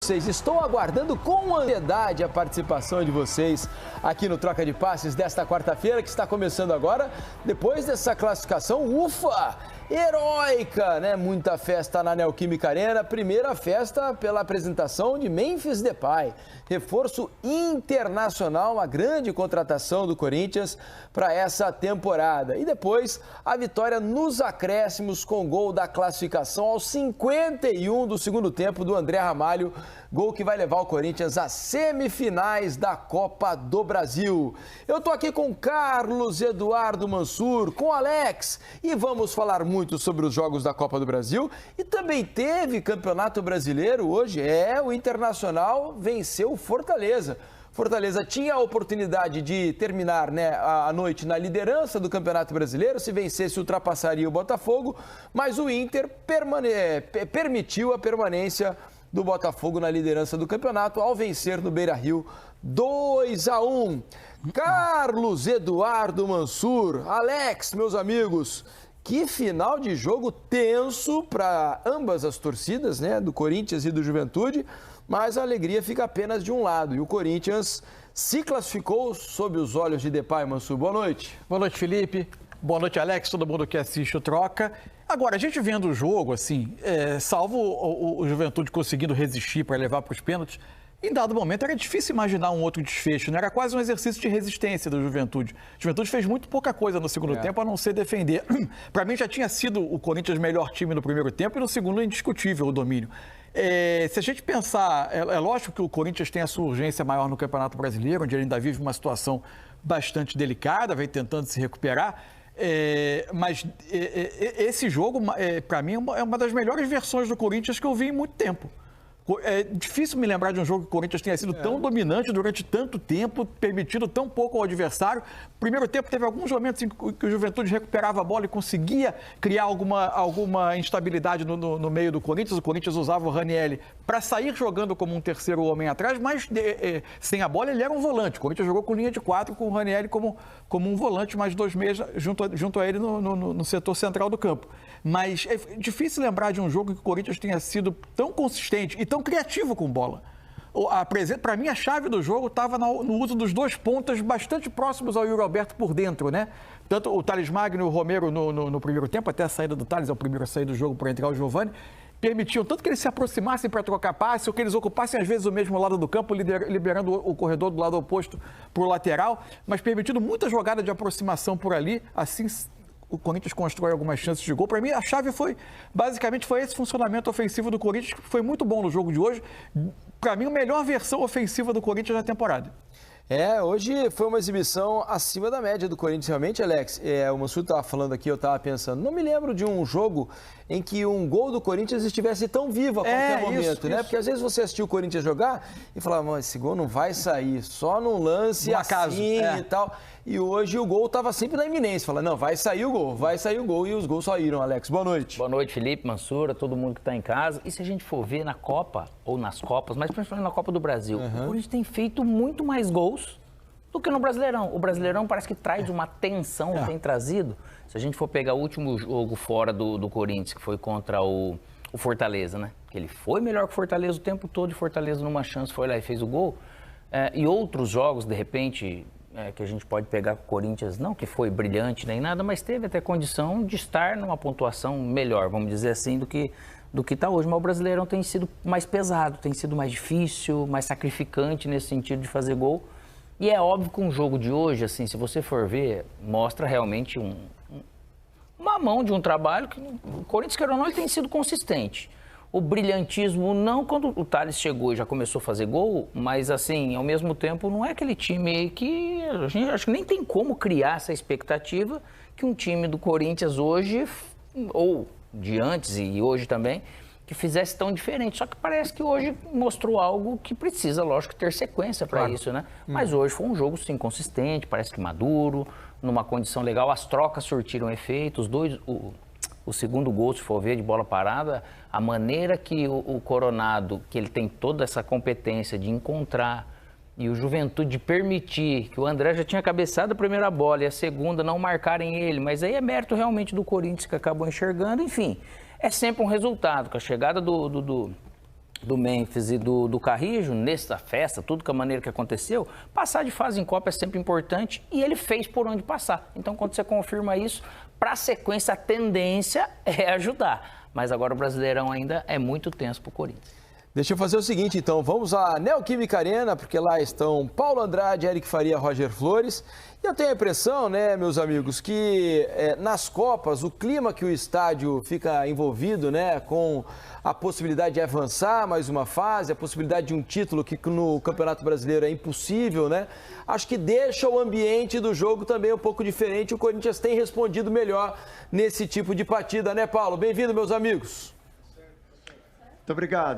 vocês. Estou aguardando com ansiedade a participação de vocês aqui no Troca de Passes desta quarta-feira, que está começando agora, depois dessa classificação, ufa, heróica, né? Muita festa na Neoquímica Arena. Primeira festa pela apresentação de Memphis Depay, reforço internacional, uma grande contratação do Corinthians para essa temporada. E depois a vitória nos acréscimos com gol da classificação aos 51 do segundo tempo do André Ramalho, gol que vai levar o Corinthians às semifinais da Copa do Brasil. Eu tô aqui com Carlos Eduardo Mansur, com Alex, e vamos falar muito sobre os jogos da Copa do Brasil. E também teve Campeonato Brasileiro hoje, o Internacional venceu o Fortaleza. Fortaleza tinha a oportunidade de terminar, né, a noite na liderança do Campeonato Brasileiro. Se vencesse, ultrapassaria o Botafogo, mas o Inter permitiu a permanência do Botafogo na liderança do campeonato ao vencer no Beira-Rio 2-1. Carlos Eduardo Mansur, Alex, meus amigos, que final de jogo tenso para ambas as torcidas, né, do Corinthians e do Juventude, mas a alegria fica apenas de um lado. E o Corinthians se classificou sob os olhos de Depay. Mansur, boa noite. Boa noite, Felipe. Boa noite, Alex, todo mundo que assiste o Troca. Agora, a gente vendo o jogo, assim, salvo o Juventude conseguindo resistir para levar para os pênaltis, em dado momento era difícil imaginar um outro desfecho, né? Era quase um exercício de resistência do Juventude. O Juventude fez muito pouca coisa no segundo tempo, a não ser defender. Para mim já tinha sido o Corinthians melhor time no primeiro tempo e no segundo indiscutível o domínio. Se a gente pensar, é lógico que o Corinthians tem a sua urgência maior no Campeonato Brasileiro, onde ele ainda vive uma situação bastante delicada, vem tentando se recuperar, mas esse jogo, para mim, é uma das melhores versões do Corinthians que eu vi em muito tempo. É difícil me lembrar de um jogo que o Corinthians tenha sido tão dominante durante tanto tempo, permitido tão pouco ao adversário. Primeiro tempo teve alguns momentos em que o Juventude recuperava a bola e conseguia criar alguma instabilidade no meio do Corinthians. O Corinthians usava o Ranieri para sair jogando como um terceiro homem atrás, mas sem a bola ele era um volante. O Corinthians jogou com linha de 4, com o Ranieri como um volante, mais 2 meias junto a ele no setor central do campo. Mas é difícil lembrar de um jogo que o Corinthians tenha sido tão consistente e tão criativo com bola. Para mim, a chave do jogo estava no uso dos 2 pontas bastante próximos ao Yuri Alberto por dentro, né? Tanto o Thales Magno e o Romero no primeiro tempo, até a saída do Thales, é o primeiro a sair do jogo para entrar o Giovani, permitiam tanto que eles se aproximassem para trocar passe, ou que eles ocupassem às vezes o mesmo lado do campo, liberando o corredor do lado oposto para o lateral, mas permitindo muita jogada de aproximação por ali, assim o Corinthians constrói algumas chances de gol. Para mim, a chave basicamente foi esse funcionamento ofensivo do Corinthians, que foi muito bom no jogo de hoje. Para mim, a melhor versão ofensiva do Corinthians na temporada. Hoje foi uma exibição acima da média do Corinthians, realmente, Alex. O Mansur estava falando aqui, eu estava pensando, não me lembro de um jogo em que um gol do Corinthians estivesse tão vivo a qualquer momento, né? Porque às vezes você assistiu o Corinthians jogar e falava, mano, esse gol não vai sair, só num lance assim e tal. E hoje o gol estava sempre na iminência. Fala, não, vai sair o gol, e os gols saíram, Alex. Boa noite. Boa noite, Felipe, Mansur, todo mundo que está em casa. E se a gente for ver na Copa, ou nas Copas, mas principalmente na Copa do Brasil, o Corinthians tem feito muito mais gols do que no Brasileirão. O Brasileirão parece que traz uma tensão, tem trazido. Se a gente for pegar o último jogo fora do Corinthians, que foi contra o Fortaleza, né? Que ele foi melhor que o Fortaleza o tempo todo, e Fortaleza numa chance foi lá e fez o gol. E outros jogos, de repente, que a gente pode pegar com o Corinthians, não que foi brilhante nem nada, mas teve até condição de estar numa pontuação melhor, vamos dizer assim, do que está hoje. Mas o Brasileirão tem sido mais pesado, tem sido mais difícil, mais sacrificante nesse sentido de fazer gol. E é óbvio que um jogo de hoje, assim, se você for ver, mostra realmente uma mão de um trabalho que o Corinthians, quer ou não, ele tem sido consistente. O brilhantismo não, quando o Thales chegou e já começou a fazer gol, mas assim, ao mesmo tempo, não é aquele time que a gente acho que nem tem como criar essa expectativa que um time do Corinthians hoje, ou de antes e hoje também, que fizesse tão diferente. Só que parece que hoje mostrou algo que precisa, lógico, ter sequência para isso, né? Mas hoje foi um jogo, sim, consistente, parece que maduro, numa condição legal. As trocas surtiram efeitos, o segundo gol, se for ver, de bola parada, a maneira que o Coronado, que ele tem toda essa competência de encontrar, e o Juventude de permitir, que o André já tinha cabeçado a primeira bola e a segunda não marcarem ele, mas aí é mérito realmente do Corinthians que acabou enxergando, enfim, é sempre um resultado, com a chegada do do Memphis e do Carrijo, nessa festa, tudo com a maneira que aconteceu, passar de fase em Copa é sempre importante e ele fez por onde passar. Então, quando você confirma isso, para a sequência, a tendência é ajudar. Mas agora o Brasileirão ainda é muito tenso para o Corinthians. Deixa eu fazer o seguinte, então, vamos à Neoquímica Arena, porque lá estão Paulo Andrade, Eric Faria, Roger Flores. E eu tenho a impressão, né, meus amigos, que nas Copas, o clima que o estádio fica envolvido, né, com a possibilidade de avançar mais uma fase, a possibilidade de um título que no Campeonato Brasileiro é impossível, né, acho que deixa o ambiente do jogo também um pouco diferente. O Corinthians tem respondido melhor nesse tipo de partida, né, Paulo? Bem-vindo, meus amigos.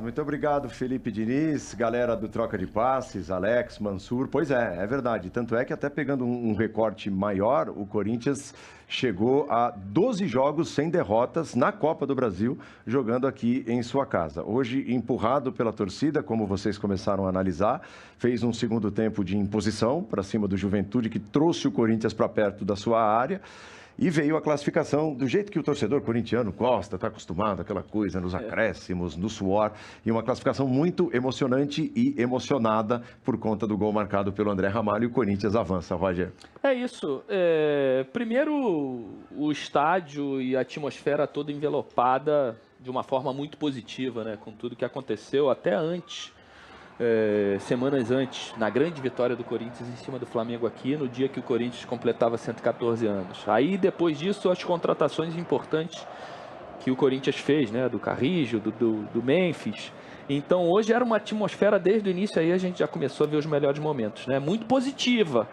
Muito obrigado, Felipe Diniz, galera do Troca de Passes, Alex, Mansur. Pois é verdade. Tanto é que até pegando um recorte maior, o Corinthians chegou a 12 jogos sem derrotas na Copa do Brasil, jogando aqui em sua casa. Hoje, empurrado pela torcida, como vocês começaram a analisar, fez um segundo tempo de imposição para cima do Juventude, que trouxe o Corinthians para perto da sua área. E veio a classificação do jeito que o torcedor corintiano gosta, está acostumado àquela coisa, nos acréscimos, no suor. E uma classificação muito emocionante e emocionada por conta do gol marcado pelo André Ramalho. E o Corinthians avança, Roger. É isso. Primeiro, o estádio e a atmosfera toda envelopada de uma forma muito positiva, né? Com tudo que aconteceu até antes. Semanas antes, na grande vitória do Corinthians em cima do Flamengo aqui, no dia que o Corinthians completava 114 anos. Aí, depois disso, as contratações importantes que o Corinthians fez, né? Do Carrijo, do Memphis. Então, hoje era uma atmosfera, desde o início, aí a gente já começou a ver os melhores momentos, né? Muito positiva,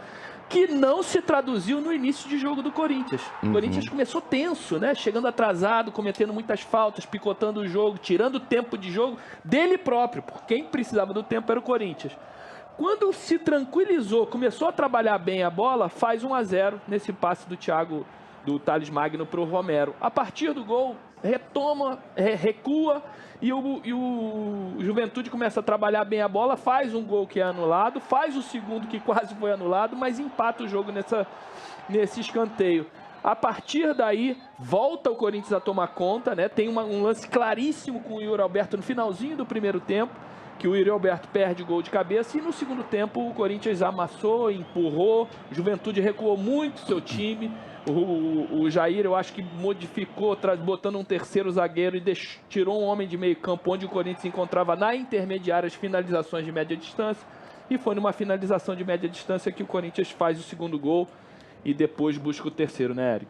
que não se traduziu no início de jogo do Corinthians. O Corinthians começou tenso, né? Chegando atrasado, cometendo muitas faltas, picotando o jogo, tirando tempo de jogo dele próprio, porque quem precisava do tempo era o Corinthians. Quando se tranquilizou, começou a trabalhar bem a bola, faz 1-0 nesse passe do Thiago, do Thales Magno para o Romero. A partir do gol, retoma, recua, e o Juventude começa a trabalhar bem a bola, faz um gol que é anulado, faz o segundo que quase foi anulado, mas empata o jogo nesse escanteio. A partir daí, volta o Corinthians a tomar conta, né? Tem um lance claríssimo com o Yuri Alberto no finalzinho do primeiro tempo, que o Yuri Alberto perde o gol de cabeça, e no segundo tempo o Corinthians amassou, empurrou, o Juventude recuou muito seu time. O Jair, eu acho que modificou, botando um terceiro zagueiro e tirou um homem de meio campo, onde o Corinthians encontrava na intermediária as finalizações de média distância. E foi numa finalização de média distância que o Corinthians faz o segundo gol e depois busca o terceiro, né, Eric?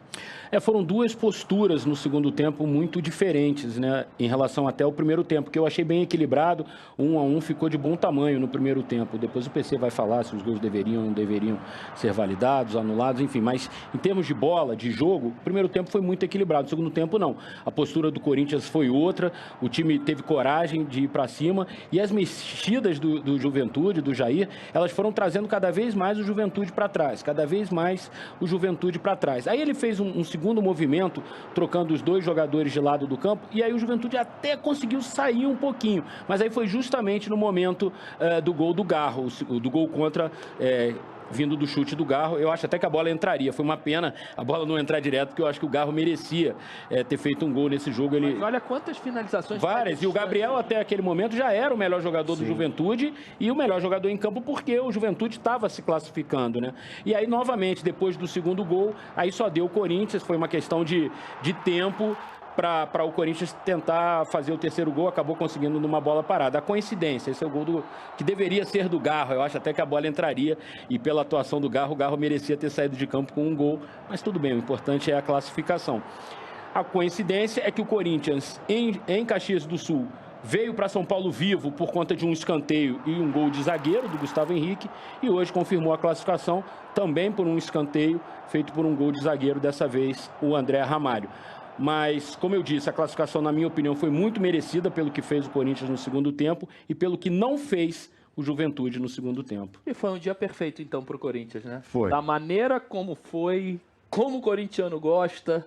Foram duas posturas no segundo tempo muito diferentes, né, em relação até ao primeiro tempo, que eu achei bem equilibrado. 1-1 ficou de bom tamanho no primeiro tempo. Depois o PC vai falar se os gols deveriam ou não deveriam ser validados, anulados, enfim. Mas em termos de bola, de jogo, o primeiro tempo foi muito equilibrado. O segundo tempo, não. A postura do Corinthians foi outra, o time teve coragem de ir para cima, e as mexidas do Juventude, do Jair, elas foram trazendo cada vez mais o Juventude para trás, cada vez mais o Juventude para trás. Aí ele fez um segundo movimento, trocando os dois jogadores de lado do campo, e aí o Juventude até conseguiu sair um pouquinho, mas aí foi justamente no momento do gol do Garro, do gol contra, vindo do chute do Garro. Eu acho até que a bola entraria. Foi uma pena a bola não entrar direto, porque eu acho que o Garro merecia ter feito um gol nesse jogo. Mas olha quantas finalizações. Várias. E o Gabriel, até aquele momento, já era o melhor jogador do Juventude e o melhor jogador em campo, porque o Juventude estava se classificando, né? E aí, novamente, depois do segundo gol, aí só deu o Corinthians. Foi uma questão de tempo para o Corinthians tentar fazer o terceiro gol, acabou conseguindo numa bola parada. A coincidência, esse é o gol que deveria ser do Garro. Eu acho até que a bola entraria, e pela atuação do Garro, o Garro merecia ter saído de campo com um gol, mas tudo bem, o importante é a classificação. A coincidência é que o Corinthians, em Caxias do Sul, veio para São Paulo vivo por conta de um escanteio e um gol de zagueiro do Gustavo Henrique, e hoje confirmou a classificação também por um escanteio feito por um gol de zagueiro, dessa vez o André Ramalho. Mas, como eu disse, a classificação, na minha opinião, foi muito merecida pelo que fez o Corinthians no segundo tempo e pelo que não fez o Juventude no segundo tempo. E foi um dia perfeito, então, para o Corinthians, né? Foi. Da maneira como foi, como o corintiano gosta,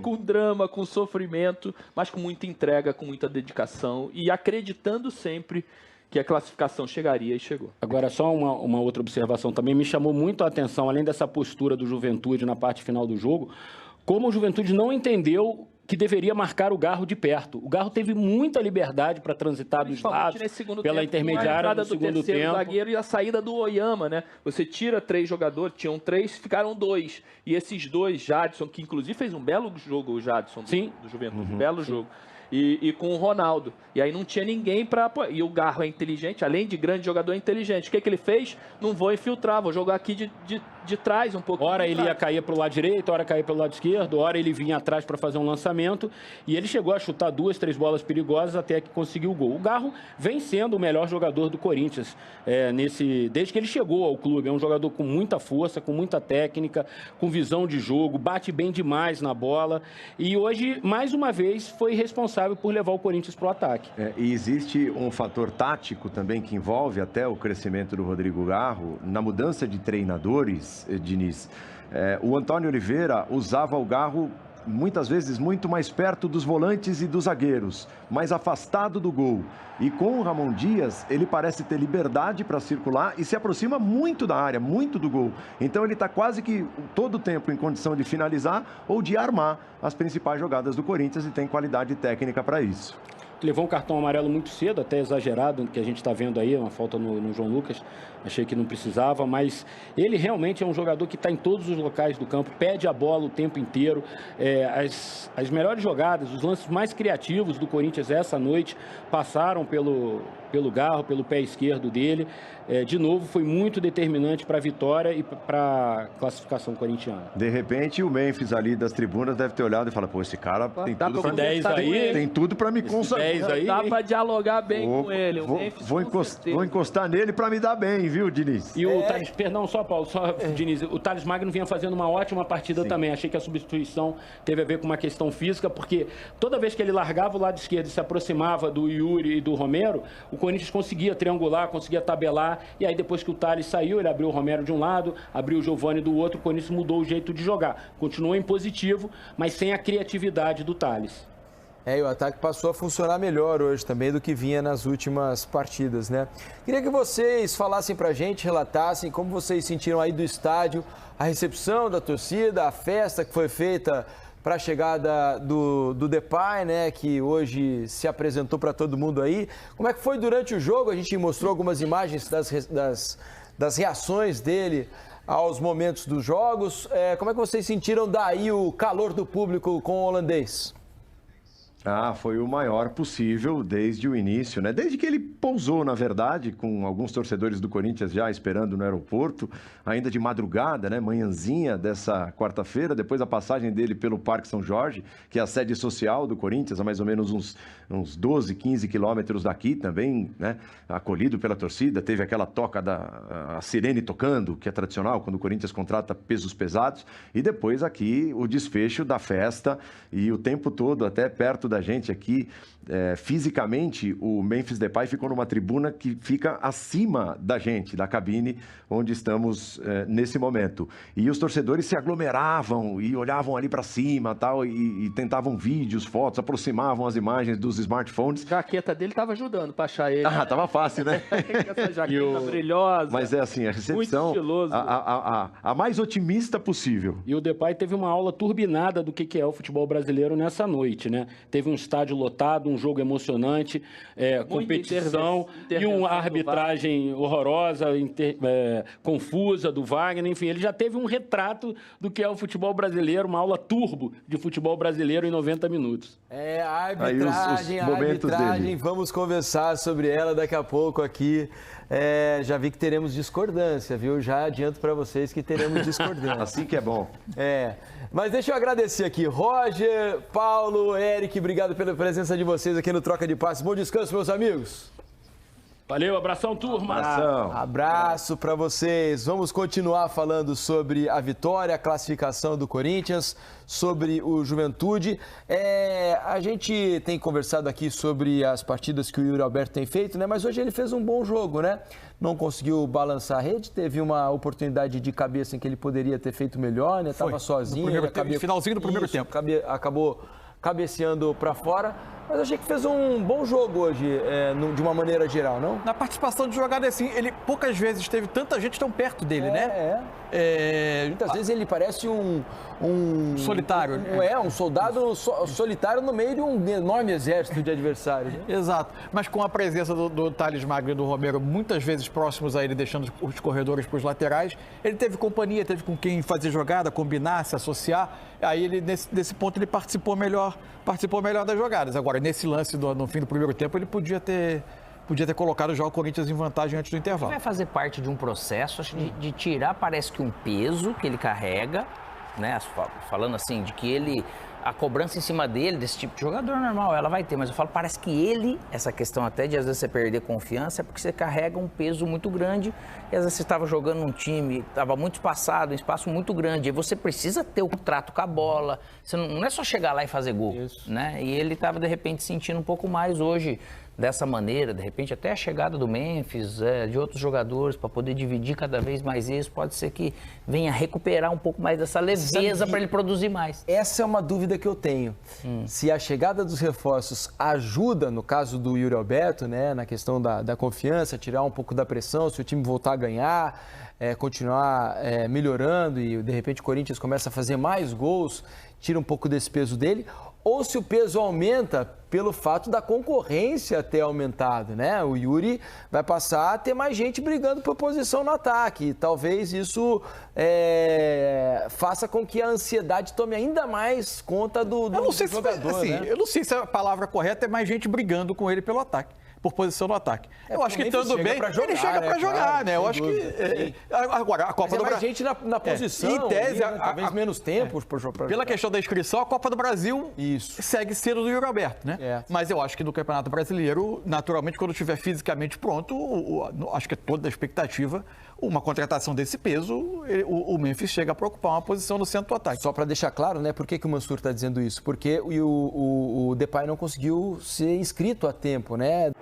com drama, com sofrimento, mas com muita entrega, com muita dedicação e acreditando sempre que a classificação chegaria, e chegou. Agora, só uma outra observação também me chamou muito a atenção, além dessa postura do Juventude na parte final do jogo, como o Juventude não entendeu que deveria marcar o Garro de perto. O Garro teve muita liberdade para transitar dos lados, pela intermediária do segundo tempo. Zagueiro e a saída do Oyama, né? Você tira 3 jogadores, tinham 3, ficaram 2. E esses 2, Jadson, que inclusive fez um belo jogo, o Jadson do Juventude, um belo jogo. E com o Ronaldo. E aí não tinha ninguém para... E o Garro é inteligente, além de grande jogador, é inteligente. O que ele fez? Não vou infiltrar, vou jogar aqui de trás um pouco. Ora ele ia cair para o lado direito, ora cair para o lado esquerdo, ora ele vinha atrás para fazer um lançamento. E ele chegou a chutar 2, 3 bolas perigosas até que conseguiu o gol. O Garro vem sendo o melhor jogador do Corinthians desde que ele chegou ao clube. É um jogador com muita força, com muita técnica, com visão de jogo, bate bem demais na bola. E hoje, mais uma vez, foi responsável por levar o Corinthians para o ataque. E existe um fator tático também que envolve até o crescimento do Rodrigo Garro. Na mudança de treinadores, Diniz, o Antônio Oliveira usava o Garro muitas vezes muito mais perto dos volantes e dos zagueiros, mais afastado do gol. E com o Ramon Dias, ele parece ter liberdade para circular e se aproxima muito da área, muito do gol. Então ele está quase que todo o tempo em condição de finalizar ou de armar as principais jogadas do Corinthians e tem qualidade técnica para isso. Levou um cartão amarelo muito cedo, até exagerado, que a gente está vendo aí, uma falta no João Lucas. Achei que não precisava, mas ele realmente é um jogador que está em todos os locais do campo, pede a bola o tempo inteiro. As melhores jogadas, os lances mais criativos do Corinthians essa noite passaram pelo Garro, pelo pé esquerdo dele. De novo, foi muito determinante para a vitória e para a classificação corintiana. De repente, o Memphis ali das tribunas deve ter olhado e falado, pô, esse cara tem tudo para me consagrar. Dá para dialogar bem com ele. Vou encostar nele para me dar bem, viu, Diniz? E o Thales, perdão, Paulo, Diniz, o Thales Magno vinha fazendo uma ótima partida também. Achei que a substituição teve a ver com uma questão física, porque toda vez que ele largava o lado esquerdo e se aproximava do Yuri e do Romero, o Corinthians conseguia triangular, conseguia tabelar, e aí depois que o Thales saiu, ele abriu o Romero de um lado, abriu o Giovani do outro, o Corinthians mudou o jeito de jogar. Continuou em positivo, mas sem a criatividade do Thales. E o ataque passou a funcionar melhor hoje também do que vinha nas últimas partidas, né? Queria que vocês falassem pra gente, relatassem como vocês sentiram aí do estádio, a recepção da torcida, a festa que foi feita para a chegada do Depay, né, que hoje se apresentou para todo mundo aí. Como é que foi durante o jogo? A gente mostrou algumas imagens das reações dele aos momentos dos jogos. Como é que vocês sentiram daí o calor do público com o holandês? Foi o maior possível desde o início, né? Desde que ele pousou, na verdade, com alguns torcedores do Corinthians já esperando no aeroporto, ainda de madrugada, né? Manhãzinha dessa quarta-feira, depois a passagem dele pelo Parque São Jorge, que é a sede social do Corinthians, a mais ou menos uns 12, 15 quilômetros daqui também, né? Acolhido pela torcida, teve aquela toca a sirene tocando, que é tradicional quando o Corinthians contrata pesos pesados, e depois aqui o desfecho da festa e o tempo todo, até perto da gente aqui, fisicamente, o Memphis Depay ficou numa tribuna que fica acima da gente, da cabine onde estamos nesse momento. E os torcedores se aglomeravam e olhavam ali para cima tal, e tentavam vídeos, fotos, aproximavam as imagens dos smartphones. A jaqueta dele estava ajudando para achar ele. Tava fácil, né? Essa jaqueta brilhosa. Mas é assim, a recepção, muito estiloso. A mais otimista possível. E o Depay teve uma aula turbinada do que é o futebol brasileiro nessa noite, né? Teve um estádio lotado, um jogo emocionante, competição e uma arbitragem horrorosa, confusa do Wagner. Enfim, ele já teve um retrato do que é o futebol brasileiro, uma aula turbo de futebol brasileiro em 90 minutos. A arbitragem, vamos conversar sobre ela daqui a pouco aqui. Já vi que teremos discordância, viu? Já adianto para vocês que teremos discordância. Assim que é bom. Mas deixa eu agradecer aqui, Roger, Paulo, Eric, obrigado pela presença de vocês aqui no Troca de Passes. Bom descanso, meus amigos. Valeu, abração, turma. Abraço para vocês. Vamos continuar falando sobre a vitória, a classificação do Corinthians, sobre o Juventude. A gente tem conversado aqui sobre as partidas que o Yuri Alberto tem feito, né? Mas hoje ele fez um bom jogo, né? Não conseguiu balançar a rede, teve uma oportunidade de cabeça em que ele poderia ter feito melhor, né? Estava sozinho. Finalzinho do primeiro tempo. Acabou cabeceando para fora. Mas eu achei que fez um bom jogo hoje, de uma maneira geral, não? Na participação de jogada, assim, ele poucas vezes teve tanta gente tão perto dele, né? Muitas vezes ele parece um solitário. Um soldado solitário no meio de um enorme exército de adversários. Né? Exato. Mas com a presença do Thales Magno e do Romero muitas vezes próximos a ele, deixando os corredores para os laterais, ele teve companhia, teve com quem fazer jogada, combinar, se associar. Aí ele, nesse ponto, ele participou melhor das jogadas. Agora, nesse lance no fim do primeiro tempo, ele podia ter colocado já o Corinthians em vantagem antes do intervalo. Vai fazer parte de um processo de tirar, parece que um peso que ele carrega, né? Falando assim, de que a cobrança em cima dele, desse tipo de jogador normal, ela vai ter, mas eu falo, parece que essa questão até de às vezes você perder confiança, é porque você carrega um peso muito grande e às vezes você estava jogando num time, estava muito espaçado, um espaço muito grande, e você precisa ter o trato com a bola, você não é só chegar lá e fazer gol, né? E ele estava de repente sentindo um pouco mais hoje, dessa maneira, de repente até a chegada do Memphis, de outros jogadores, para poder dividir cada vez mais isso, pode ser que venha recuperar um pouco mais dessa leveza para ele produzir mais. Essa é uma dúvida que eu tenho. Se a chegada dos reforços ajuda, no caso do Yuri Alberto, né, na questão da confiança, tirar um pouco da pressão, se o time voltar a ganhar, continuar melhorando e de repente o Corinthians começa a fazer mais gols, tira um pouco desse peso dele, ou se o peso aumenta pelo fato da concorrência ter aumentado, né? O Yuri vai passar a ter mais gente brigando por posição no ataque. E talvez isso faça com que a ansiedade tome ainda mais conta do jogador, né? Eu não sei se a palavra correta é mais gente brigando com ele pelo ataque. Por posição no ataque. Eu acho que estando bem, ele chega para jogar, né? Eu acho que... Agora, a Copa do Brasil... mais gente na posição, em tese, talvez menos tempo para jogar. Pela questão da inscrição, a Copa do Brasil segue sendo do Yuri Alberto, né? Mas eu acho que no Campeonato Brasileiro, naturalmente, quando estiver fisicamente pronto, acho que é toda a expectativa, uma contratação desse peso, o Memphis chega a ocupar uma posição no centro do ataque. Só para deixar claro, né? Por que o Mansur está dizendo isso? Porque o Depay não conseguiu ser inscrito a tempo, né?